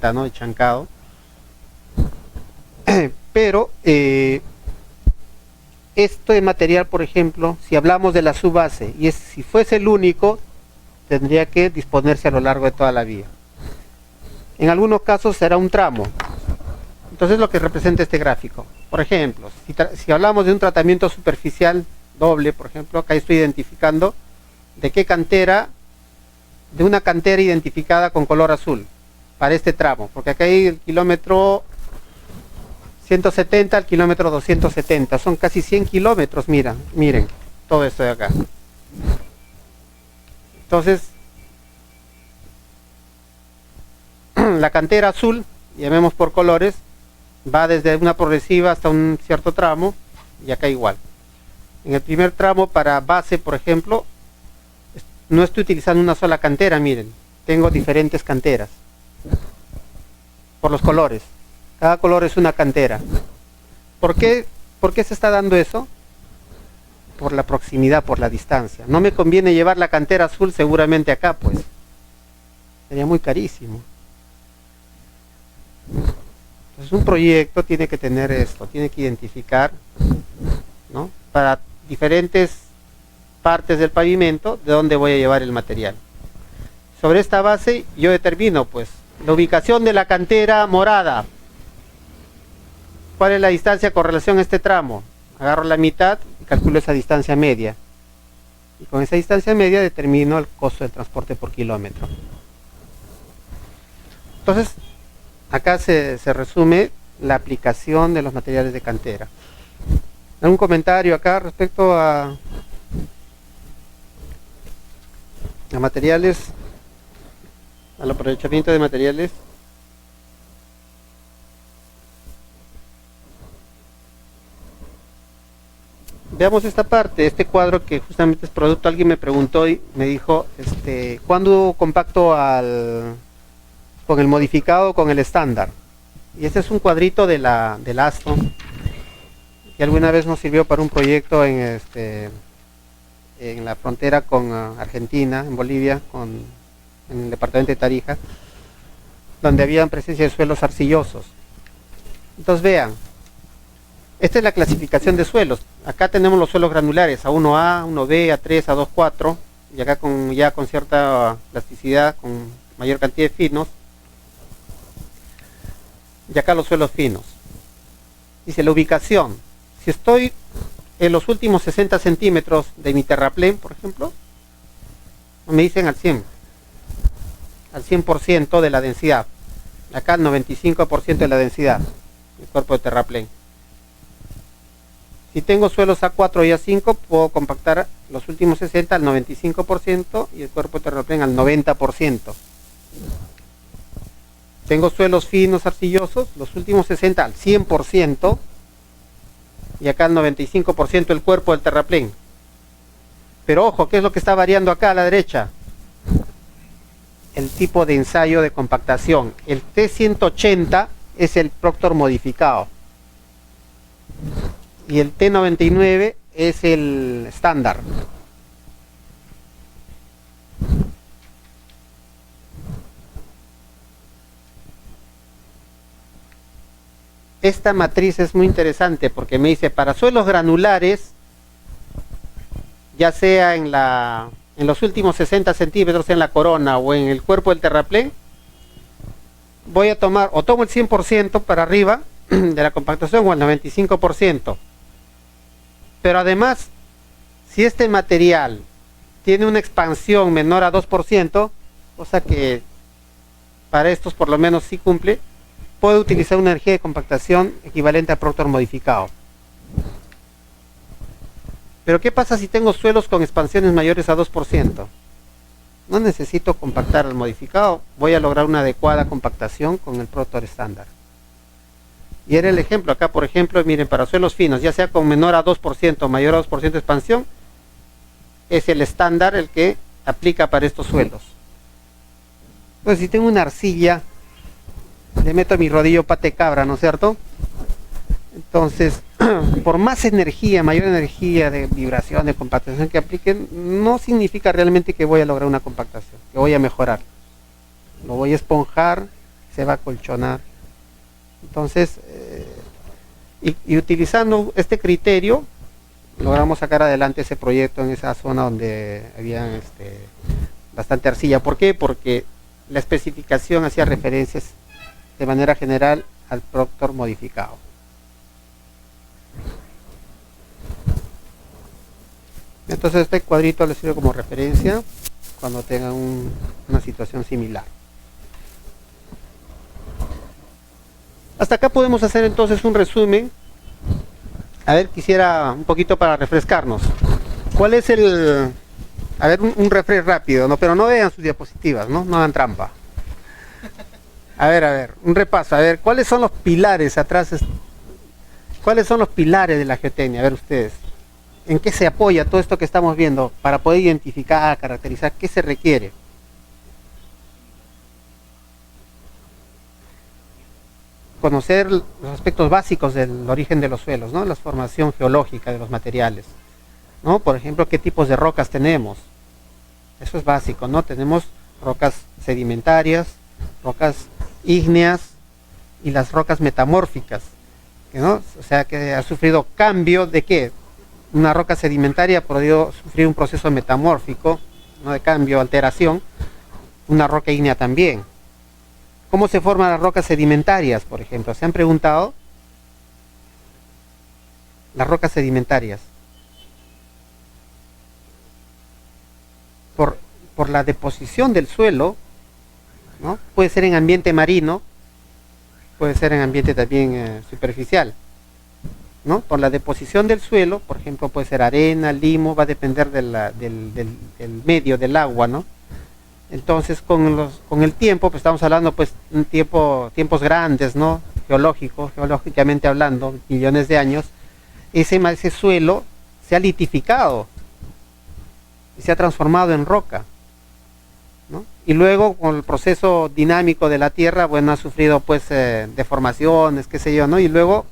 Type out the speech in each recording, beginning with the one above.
¿no? De chancado. Pero este material, por ejemplo, si hablamos de la subbase y si fuese el único, tendría que disponerse a lo largo de toda la vía. En algunos casos será un tramo. Entonces lo que representa este gráfico. Por ejemplo, si hablamos de un tratamiento superficial doble, por ejemplo, acá estoy identificando de qué cantera, de una cantera identificada con color azul para este tramo, porque acá hay el kilómetro 170 al kilómetro 270, son casi 100 kilómetros, miren, todo esto de acá. Entonces, la cantera azul, llamemos por colores, va desde una progresiva hasta un cierto tramo, y acá igual. En el primer tramo para base, por ejemplo, no estoy utilizando una sola cantera, miren, tengo diferentes canteras, por los colores. Cada color es una cantera. ¿Por qué se está dando eso? Por la proximidad, por la distancia. No me conviene llevar la cantera azul seguramente acá, pues. Sería muy carísimo. Entonces un proyecto tiene que tener esto, tiene que identificar, ¿no?, para diferentes partes del pavimento de dónde voy a llevar el material. Sobre esta base yo determino, pues, la ubicación de la cantera morada. ¿Cuál es la distancia con relación a este tramo? Agarro la mitad y calculo esa distancia media. Y con esa distancia media determino el costo del transporte por kilómetro. Entonces, acá se resume la aplicación de los materiales de cantera. ¿Algún comentario acá respecto a materiales, al aprovechamiento de materiales? Veamos esta parte, este cuadro que justamente es producto. Alguien me preguntó y me dijo, ¿cuándo compacto con el modificado o con el estándar? Y este es un cuadrito del ASTO, que alguna vez nos sirvió para un proyecto en la frontera con Argentina, en Bolivia, en el departamento de Tarija, donde había presencia de suelos arcillosos. Entonces vean, esta es la clasificación de suelos. Acá tenemos los suelos granulares, A1A, A1B, A3, A2, A4, y acá ya con cierta plasticidad, con mayor cantidad de finos, y acá los suelos finos. Dice la ubicación. Si estoy en los últimos 60 centímetros de mi terraplén, por ejemplo, me dicen al 100% de la densidad. Acá el 95% de la densidad del cuerpo de terraplén. Si tengo suelos A4 y A5, puedo compactar los últimos 60 al 95% y el cuerpo de terraplén al 90%. Tengo suelos finos arcillosos, los últimos 60 al 100%, y acá al 95% el cuerpo del terraplén. Pero ojo, ¿qué es lo que está variando acá a la derecha? El tipo de ensayo de compactación. El T180 es el Proctor modificado y el T99 es el estándar. Esta matriz es muy interesante porque me dice, para suelos granulares, ya sea en los últimos 60 centímetros en la corona o en el cuerpo del terraplén, voy a tomar, o tomo el 100% para arriba de la compactación o el 95%. Pero además, si este material tiene una expansión menor a 2%, cosa que para estos por lo menos sí cumple, puedo utilizar una energía de compactación equivalente a Proctor modificado. Pero ¿qué pasa si tengo suelos con expansiones mayores a 2%? No necesito compactar al modificado, voy a lograr una adecuada compactación con el Proctor estándar. Y era el ejemplo, acá por ejemplo, miren, para suelos finos, ya sea con menor a 2% o mayor a 2% de expansión, es el estándar el que aplica para estos suelos. Entonces si tengo una arcilla, le meto mi rodillo pate cabra, ¿no es cierto? Entonces, por más energía, mayor energía de vibración, de compactación que apliquen, no significa realmente que voy a lograr una compactación, que voy a mejorar. Lo voy a esponjar, se va a acolchonar. Entonces, y utilizando este criterio, logramos sacar adelante ese proyecto en esa zona donde había bastante arcilla. ¿Por qué? Porque la especificación hacía referencias de manera general al Proctor modificado. Entonces este cuadrito les sirve como referencia cuando tengan una situación similar. Hasta acá podemos hacer entonces un resumen. A ver, quisiera un poquito para refrescarnos. ¿Cuál es el... A ver, un refresh rápido, ¿no? Pero no vean sus diapositivas, ¿no? No hagan trampa. A ver, un repaso. A ver, ¿cuáles son los pilares atrás? ¿Cuáles son los pilares de la geotecnia? A ver ustedes. ¿En qué se apoya todo esto que estamos viendo para poder identificar, caracterizar qué se requiere? Conocer los aspectos básicos del origen de los suelos, ¿no? La formación geológica de los materiales, ¿no? Por ejemplo, qué tipos de rocas tenemos. Eso es básico, ¿no? Tenemos rocas sedimentarias, rocas ígneas y las rocas metamórficas, ¿no? O sea, que ha sufrido cambio de ¿qué? Una roca sedimentaria ha podido sufrir un proceso metamórfico, ¿no? De cambio, alteración. Una roca ígnea también. ¿Cómo se forman las rocas sedimentarias, por ejemplo? ¿Se han preguntado? Las rocas sedimentarias. Por la deposición del suelo, ¿no? Puede ser en ambiente marino, puede ser en ambiente también superficial, ¿no? Por la deposición del suelo, por ejemplo, puede ser arena, limo, va a depender del medio, del agua, ¿no? Entonces, con el tiempo, pues estamos hablando, pues, tiempos grandes, ¿no? Geológicamente hablando, millones de años, ese suelo se ha litificado y se ha transformado en roca, ¿no? Y luego, con el proceso dinámico de la Tierra, bueno, ha sufrido, pues, deformaciones, qué sé yo, ¿no? Y luego,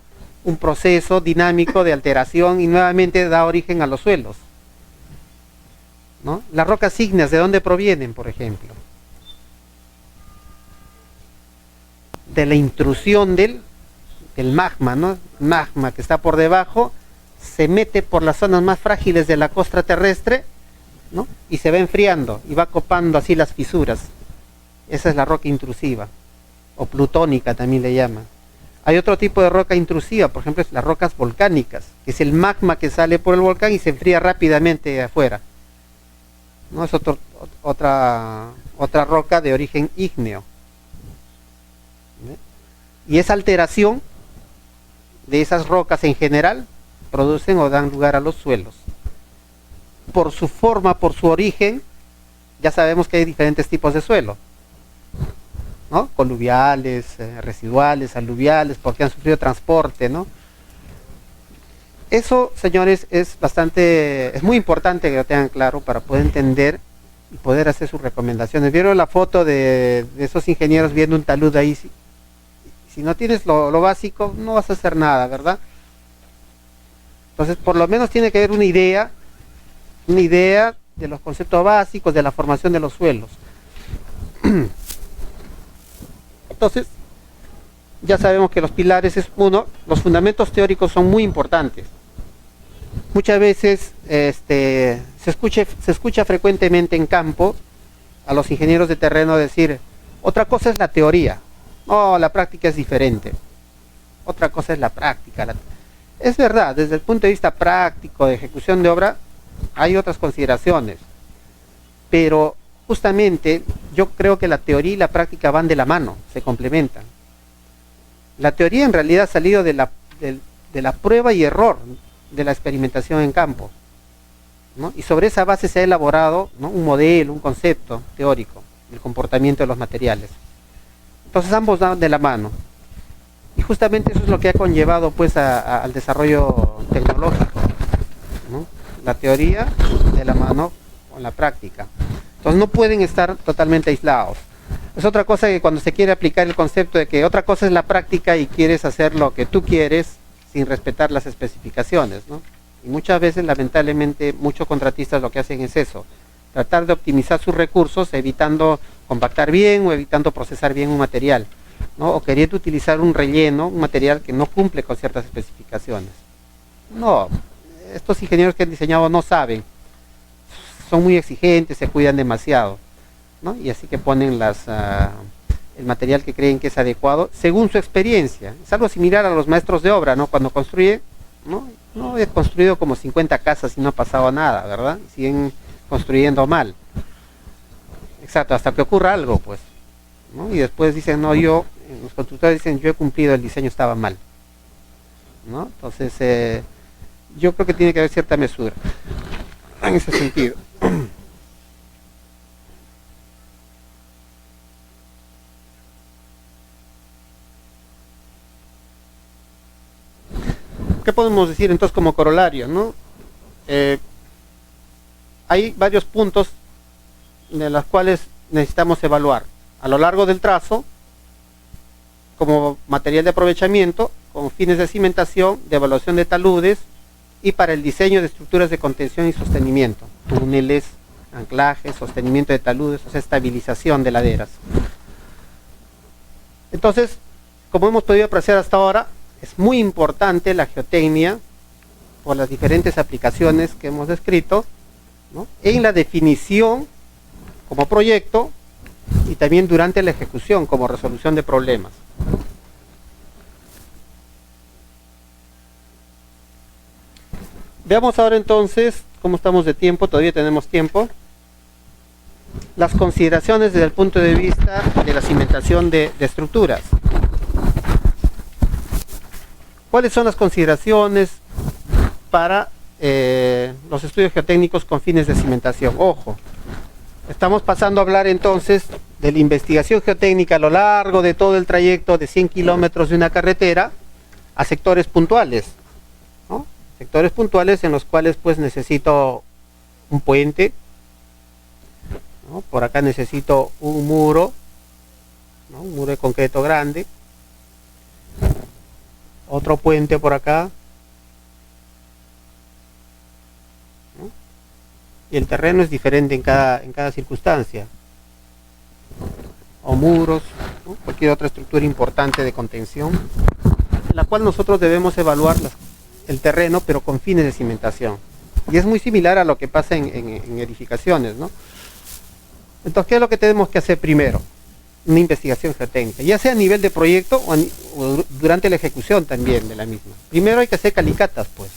un proceso dinámico de alteración y nuevamente da origen a los suelos, ¿no? Las rocas ígneas, ¿de dónde provienen, por ejemplo? De la intrusión del magma, ¿no? Magma que está por debajo, se mete por las zonas más frágiles de la costra terrestre, ¿no? Y se va enfriando y va copando así las fisuras. Esa es la roca intrusiva, o plutónica también le llaman. Hay otro tipo de roca intrusiva, por ejemplo, es las rocas volcánicas, que es el magma que sale por el volcán y se enfría rápidamente afuera, ¿no? Es otra roca de origen ígneo. Y esa alteración de esas rocas en general producen o dan lugar a los suelos. Por su forma, por su origen, ya sabemos que hay diferentes tipos de suelo, ¿no? Coluviales, residuales, aluviales, porque han sufrido transporte, ¿no? Eso, señores, es muy importante que lo tengan claro para poder entender y poder hacer sus recomendaciones. ¿Vieron la foto de esos ingenieros viendo un talud ahí? Si no tienes lo básico, no vas a hacer nada, ¿verdad? Entonces, por lo menos tiene que haber una idea de los conceptos básicos de la formación de los suelos. Entonces, ya sabemos que los pilares es uno, los fundamentos teóricos son muy importantes. Muchas veces se escucha frecuentemente en campo a los ingenieros de terreno decir, otra cosa es la teoría, no, la práctica es diferente. Otra cosa es la práctica. Es verdad, desde el punto de vista práctico de ejecución de obra, hay otras consideraciones, pero justamente yo creo que la teoría y la práctica van de la mano, se complementan. La teoría en realidad ha salido de la prueba y error de la experimentación en campo, ¿no? Y sobre esa base se ha elaborado, ¿no? Un modelo, un concepto teórico del comportamiento de los materiales. Entonces ambos van de la mano. Y justamente eso es lo que ha conllevado, pues, al desarrollo tecnológico, ¿no? La teoría de la mano con la práctica. Entonces no pueden estar totalmente aislados. Es otra cosa que cuando se quiere aplicar el concepto de que otra cosa es la práctica y quieres hacer lo que tú quieres sin respetar las especificaciones, ¿no? Y muchas veces, lamentablemente, muchos contratistas lo que hacen es eso, tratar de optimizar sus recursos evitando compactar bien o evitando procesar bien un material. ¿no? O queriendo utilizar un relleno, un material que no cumple con ciertas especificaciones. No, estos ingenieros que han diseñado no saben, son muy exigentes, se cuidan demasiado, ¿no? Y así que ponen el material que creen que es adecuado según su experiencia. Es algo similar a los maestros de obra, ¿no? Cuando construyen, no he construido como 50 casas y no ha pasado nada, ¿verdad? Siguen construyendo mal. Exacto, hasta que ocurra algo, pues, ¿no? Y después dicen, no, los constructores dicen, yo he cumplido, el diseño estaba mal, ¿no? Entonces, yo creo que tiene que haber cierta mesura en ese sentido. ¿Qué podemos decir entonces como corolario, no? Hay varios puntos de los cuales necesitamos evaluar a lo largo del trazo como material de aprovechamiento, con fines de cimentación, de evaluación de taludes y para el diseño de estructuras de contención y sostenimiento, túneles, anclajes, sostenimiento de taludes, o sea, estabilización de laderas. Entonces, como hemos podido apreciar hasta ahora, es muy importante la geotecnia por las diferentes aplicaciones que hemos descrito, ¿no? En la definición como proyecto y también durante la ejecución como resolución de problemas. Veamos ahora entonces cómo estamos de tiempo, todavía tenemos tiempo. Las consideraciones desde el punto de vista de la cimentación de estructuras. ¿Cuáles son las consideraciones para los estudios geotécnicos con fines de cimentación? Ojo, estamos pasando a hablar entonces de la investigación geotécnica a lo largo de todo el trayecto de 100 kilómetros de una carretera a sectores puntuales, ¿no? Sectores puntuales en los cuales pues necesito un puente, ¿no? Por acá necesito un muro, ¿no? Un muro de concreto grande, otro puente por acá, ¿no? Y el terreno es diferente en cada circunstancia, o muros, ¿no? Cualquier otra estructura importante de contención, en la cual nosotros debemos evaluar el terreno, pero con fines de cimentación. Y es muy similar a lo que pasa en edificaciones, ¿no? Entonces, ¿qué es lo que tenemos que hacer primero? Una investigación geotécnica, ya sea a nivel de proyecto o durante la ejecución también de la misma. Primero hay que hacer calicatas, pues.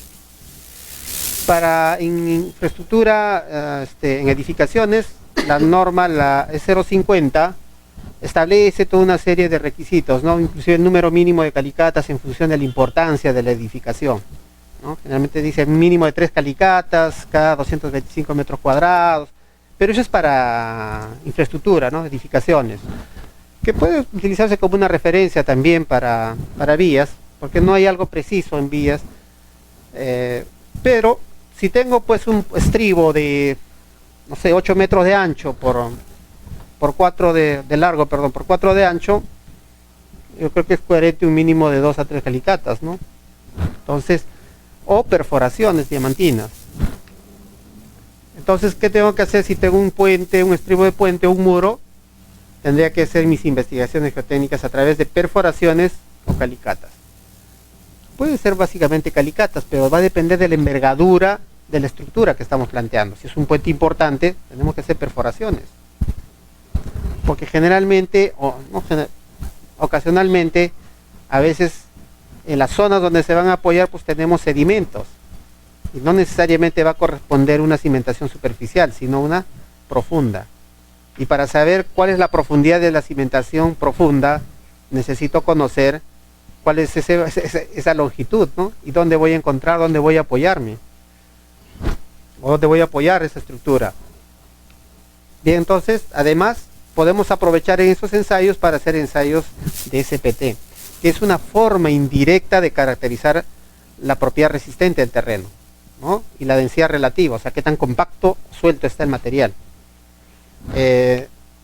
Para infraestructura, en edificaciones, la norma, la E050, establece toda una serie de requisitos, ¿no? Inclusive el número mínimo de calicatas en función de la importancia de la edificación, ¿no? Generalmente dice mínimo de 3 calicatas cada 225 metros cuadrados, pero eso es para infraestructura, ¿no? Edificaciones, que puede utilizarse como una referencia también para vías, porque no hay algo preciso en vías, pero si tengo pues un estribo de, no sé, 8 metros de ancho por 4 de largo, perdón, por 4 de ancho, yo creo que es coherente un mínimo de 2 a 3 calicatas, ¿no? Entonces, o perforaciones diamantinas. Entonces, ¿qué tengo que hacer si tengo un puente, un estribo de puente, un muro? Tendría que hacer mis investigaciones geotécnicas a través de perforaciones o calicatas. Puede ser básicamente calicatas, pero va a depender de la envergadura de la estructura que estamos planteando. Si es un puente importante, tenemos que hacer perforaciones. Porque generalmente, ocasionalmente, a veces en las zonas donde se van a apoyar, pues tenemos sedimentos. Y no necesariamente va a corresponder una cimentación superficial, sino una profunda. Y para saber cuál es la profundidad de la cimentación profunda, necesito conocer cuál es esa longitud, ¿no? Y dónde voy a encontrar, dónde voy a apoyarme. O dónde voy a apoyar esa estructura. Bien, entonces, además, podemos aprovechar en esos ensayos para hacer ensayos de SPT, que es una forma indirecta de caracterizar la propiedad resistente del terreno, ¿no? Y la densidad relativa, o sea, qué tan compacto o suelto está el material.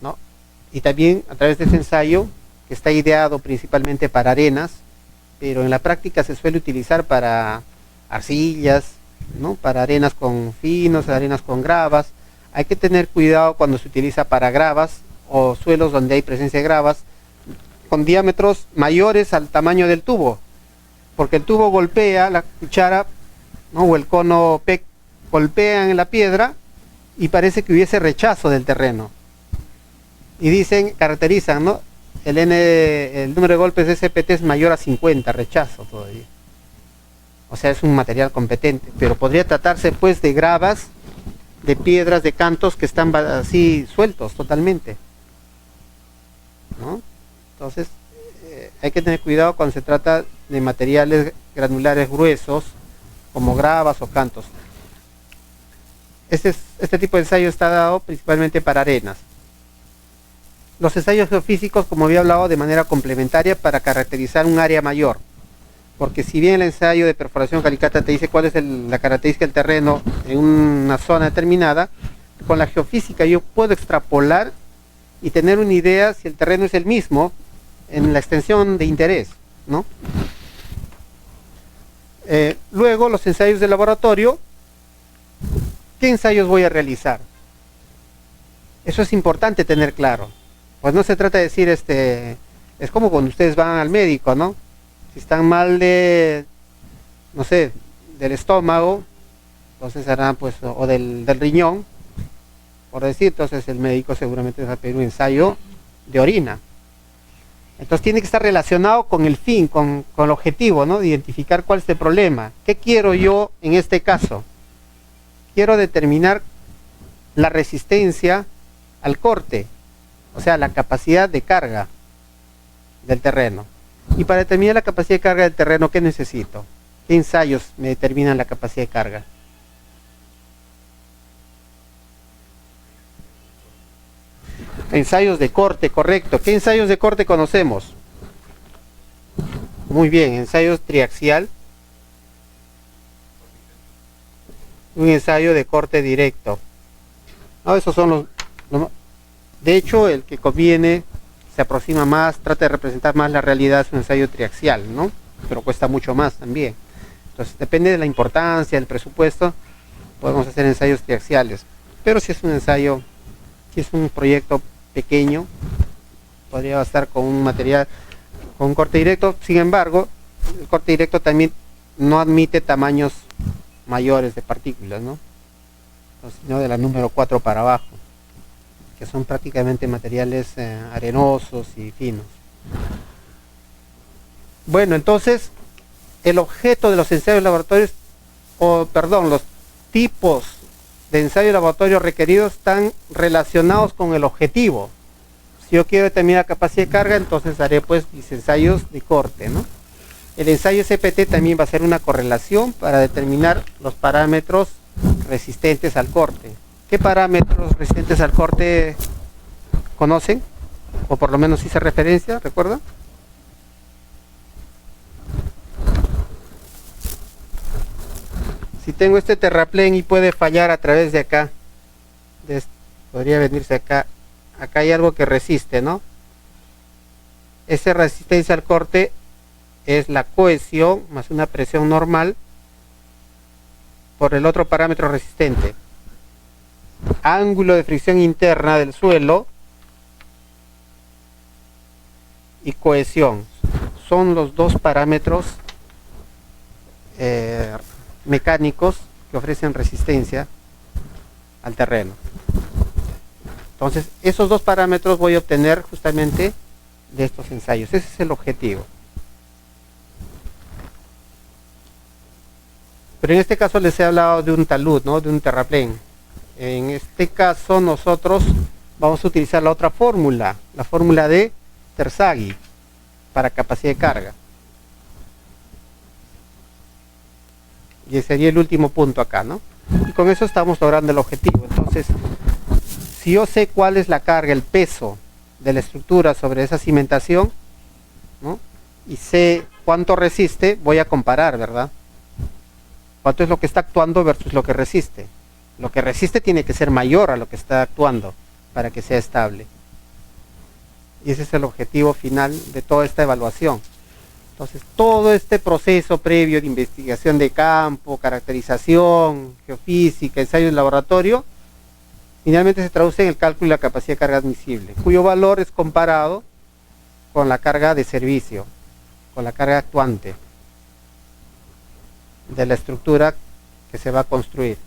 ¿No? Y también a través de ese ensayo, que está ideado principalmente para arenas, pero en la práctica se suele utilizar para arcillas, ¿no? Para arenas con finos, arenas con gravas. Hay que tener cuidado cuando se utiliza para gravas o suelos donde hay presencia de gravas, con diámetros mayores al tamaño del tubo, porque el tubo golpea, la cuchara, ¿no?, o el cono PEC golpean en la piedra y parece que hubiese rechazo del terreno. Y dicen, caracterizan, ¿no?, el número de golpes de SPT es mayor a 50, rechazo todavía. O sea, es un material competente, pero podría tratarse pues de gravas, de piedras, de cantos que están así sueltos totalmente, ¿no? Entonces, hay que tener cuidado cuando se trata de materiales granulares gruesos, como gravas o cantos. Este tipo de ensayo está dado principalmente para arenas. Los ensayos geofísicos, como había hablado, de manera complementaria para caracterizar un área mayor. Porque si bien el ensayo de perforación calicata te dice cuál es la característica del terreno en una zona determinada, con la geofísica yo puedo extrapolar y tener una idea si el terreno es el mismo en la extensión de interés, ¿no? Luego, los ensayos de laboratorio. ¿Qué ensayos voy a realizar? Eso es importante tener claro. Pues no se trata de decir, es como cuando ustedes van al médico, ¿no? Si están mal no sé, del estómago, entonces harán pues, o del riñón, por decir, entonces el médico seguramente va a pedir un ensayo de orina. Entonces tiene que estar relacionado con el fin, con el objetivo, ¿no?, de identificar cuál es el problema. ¿Qué quiero yo en este caso? Quiero determinar la resistencia al corte, o sea, la capacidad de carga del terreno. Y para determinar la capacidad de carga del terreno, ¿qué necesito? ¿Qué ensayos me determinan la capacidad de carga? Ensayos de corte, correcto. ¿Qué ensayos de corte conocemos? Muy bien, ensayos triaxial. Un ensayo de corte directo. No, esos son de hecho, el que conviene, se aproxima más, trata de representar más la realidad, es un ensayo triaxial, ¿no? Pero cuesta mucho más también. Entonces, depende de la importancia, del presupuesto, podemos hacer ensayos triaxiales. Pero si es un ensayo, si es un proyecto pequeño, podría bastar con un material, con un corte directo. Sin embargo, el corte directo también no admite tamaños mayores de partículas, ¿no? Sino de la número 4 para abajo, que son prácticamente materiales arenosos y finos. Bueno, entonces el objeto de los ensayos laboratorios, los tipos de ensayo laboratorio requeridos están relacionados con el objetivo. Si yo quiero determinar la capacidad de carga, entonces haré pues mis ensayos de corte, ¿no? El ensayo SPT también va a ser una correlación para determinar los parámetros resistentes al corte. ¿Qué parámetros resistentes al corte conocen? O por lo menos hice referencia, ¿recuerdan? Si tengo este terraplén y puede fallar a través de acá, podría venirse acá. Acá hay algo que resiste, ¿no? Esa resistencia al corte es la cohesión más una presión normal por el otro parámetro resistente. Ángulo de fricción interna del suelo y cohesión son los dos parámetros mecánicos que ofrecen resistencia al terreno. Entonces, esos dos parámetros voy a obtener justamente de estos ensayos. Ese es el objetivo. Pero en este caso les he hablado de un talud, ¿no?, de un terraplén. En este caso nosotros vamos a utilizar la otra fórmula, la fórmula de Terzaghi para capacidad de carga. Y ese sería el último punto acá, ¿no? Y con eso estamos logrando el objetivo. Entonces, si yo sé cuál es la carga, el peso de la estructura sobre esa cimentación, ¿no?, y sé cuánto resiste, voy a comparar, ¿verdad? ¿Cuánto es lo que está actuando versus lo que resiste? Lo que resiste tiene que ser mayor a lo que está actuando para que sea estable. Y ese es el objetivo final de toda esta evaluación. Entonces, todo este proceso previo de investigación de campo, caracterización, geofísica, ensayo de laboratorio, finalmente se traduce en el cálculo de la capacidad de carga admisible, cuyo valor es comparado con la carga de servicio, con la carga actuante de la estructura que se va a construir.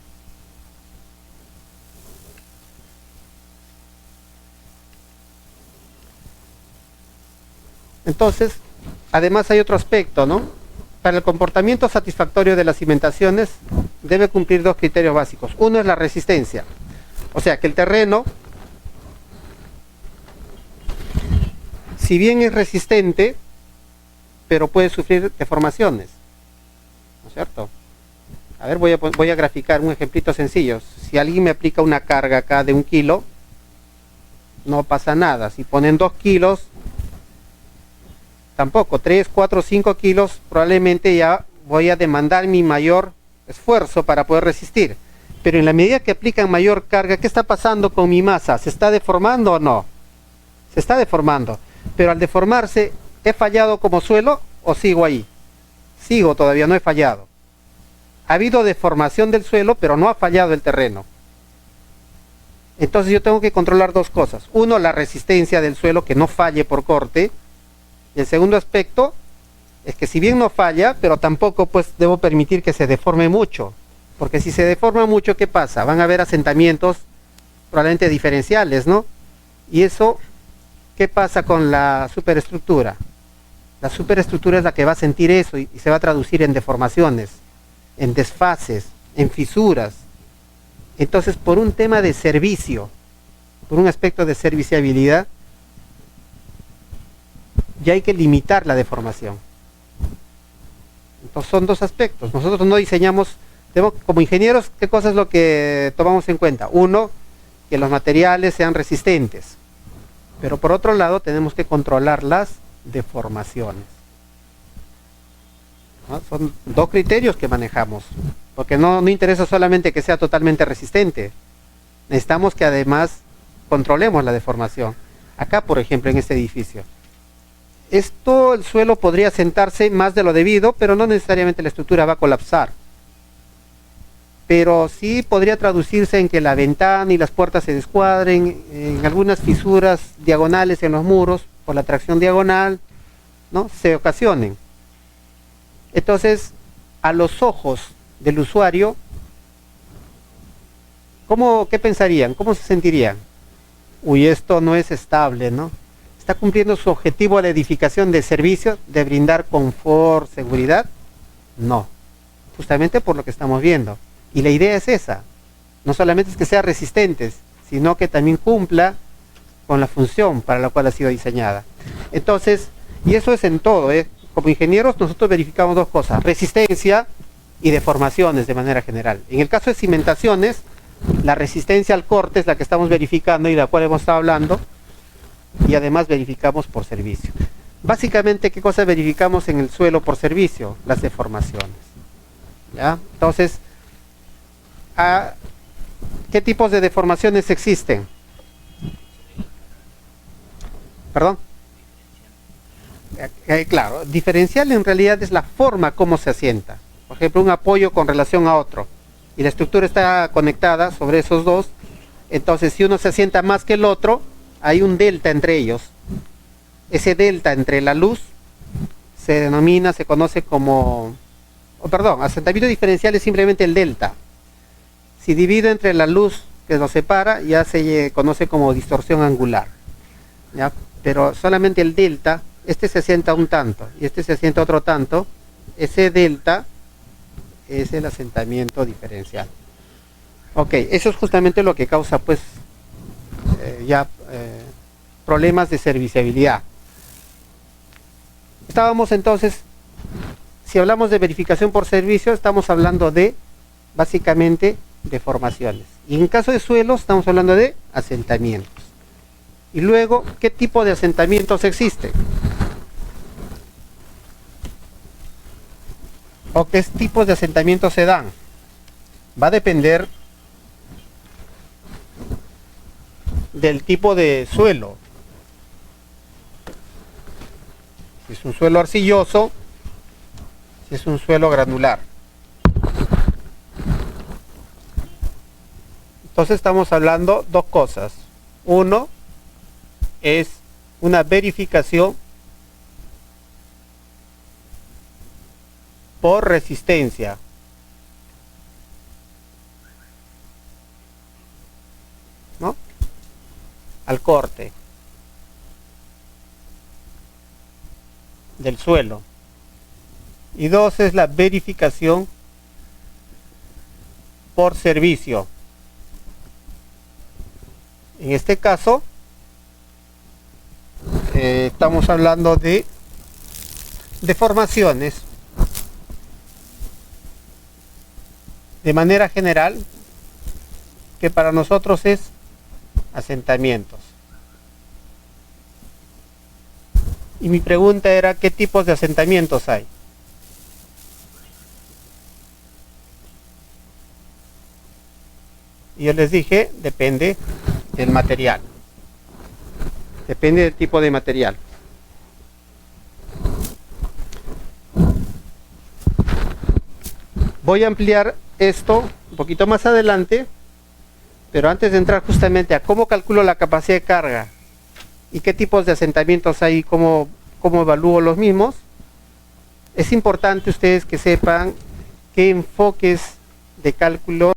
Entonces, además hay otro aspecto, ¿no? Para el comportamiento satisfactorio de las cimentaciones debe cumplir dos criterios básicos. Uno es la resistencia, o sea que el terreno, si bien es resistente, pero puede sufrir deformaciones, ¿no es cierto? A ver, voy a graficar un ejemplito sencillo. Si alguien me aplica una carga acá de 1 kilo, no pasa nada. Si ponen 2 kilos, tampoco. 3, 4, 5 kilos, probablemente ya voy a demandar mi mayor esfuerzo para poder resistir. Pero en la medida que aplican mayor carga, ¿qué está pasando con mi masa? ¿Se está deformando o no? Se está deformando. Pero al deformarse, ¿he fallado como suelo o sigo ahí? Sigo todavía, no he fallado. Ha habido deformación del suelo, pero no ha fallado el terreno. Entonces yo tengo que controlar dos cosas. Uno, la resistencia del suelo, que no falle por corte. Y el segundo aspecto es que si bien no falla, pero tampoco pues debo permitir que se deforme mucho. Porque si se deforma mucho, ¿qué pasa? Van a haber asentamientos probablemente diferenciales, ¿no? Y eso, ¿qué pasa con la superestructura? La superestructura es la que va a sentir eso y se va a traducir en deformaciones, en desfases, en fisuras. Entonces, por un tema de servicio, por un aspecto de serviciabilidad, ya hay que limitar la deformación. Entonces son dos aspectos. Nosotros no diseñamos, como ingenieros, ¿qué cosa es lo que tomamos en cuenta? Uno, que los materiales sean resistentes. Pero por otro lado tenemos que controlar las deformaciones, ¿no? Son dos criterios que manejamos, porque no interesa solamente que sea totalmente resistente. Necesitamos que además controlemos la deformación. Acá, por ejemplo, en este edificio, el suelo podría sentarse más de lo debido, pero no necesariamente la estructura va a colapsar. Pero sí podría traducirse en que la ventana y las puertas se descuadren, en algunas fisuras diagonales en los muros, por la tracción diagonal, ¿no? Se ocasionen. Entonces, a los ojos del usuario, ¿qué pensarían? ¿Cómo se sentirían? Uy, esto no es estable, ¿no? ¿Está cumpliendo su objetivo a la edificación de servicio, de brindar confort, seguridad? No, justamente por lo que estamos viendo. Y la idea es esa, no solamente es que sea resistente, sino que también cumpla con la función para la cual ha sido diseñada. Entonces, y eso es en todo, ¿eh? Como ingenieros nosotros verificamos dos cosas, resistencia y deformaciones de manera general. En el caso de cimentaciones, la resistencia al corte es la que estamos verificando y de la cual hemos estado hablando, y además verificamos por servicio. Básicamente, ¿qué cosa verificamos en el suelo por servicio? Las deformaciones, ¿ya? Entonces, ¿qué tipos de deformaciones existen? ¿Perdón? Claro, diferencial en realidad es la forma como se asienta. Por ejemplo, un apoyo con relación a otro, y la estructura está conectada sobre esos dos. Entonces, si uno se asienta más que el otro, hay un delta entre ellos. Ese delta entre la luz se conoce como... asentamiento diferencial es simplemente el delta. Si divido entre la luz que los separa, ya se conoce como distorsión angular, ¿ya? Pero solamente el delta, este se asienta un tanto y este se asienta otro tanto, ese delta es el asentamiento diferencial. Ok, eso es justamente lo que causa pues problemas de serviciabilidad. Estábamos entonces, si hablamos de verificación por servicio, estamos hablando de básicamente deformaciones. Y en caso de suelos estamos hablando de asentamientos. Y luego, ¿qué tipo de asentamientos existen? ¿O qué tipos de asentamientos se dan? Va a depender del tipo de suelo. Si es un suelo arcilloso, si es un suelo granular. Entonces estamos hablando dos cosas. Uno es una verificación por resistencia. ¿No? Al corte del suelo. Y 2 es la verificación por servicio. En este caso estamos hablando de deformaciones. De manera general, que para nosotros es asentamientos. Y mi pregunta era, ¿qué tipos de asentamientos hay? Y yo les dije, depende del material. Depende del tipo de material. Voy a ampliar esto un poquito más adelante, pero antes de entrar justamente a cómo calculo la capacidad de carga y qué tipos de asentamientos hay y cómo evalúo los mismos, es importante ustedes que sepan qué enfoques de cálculo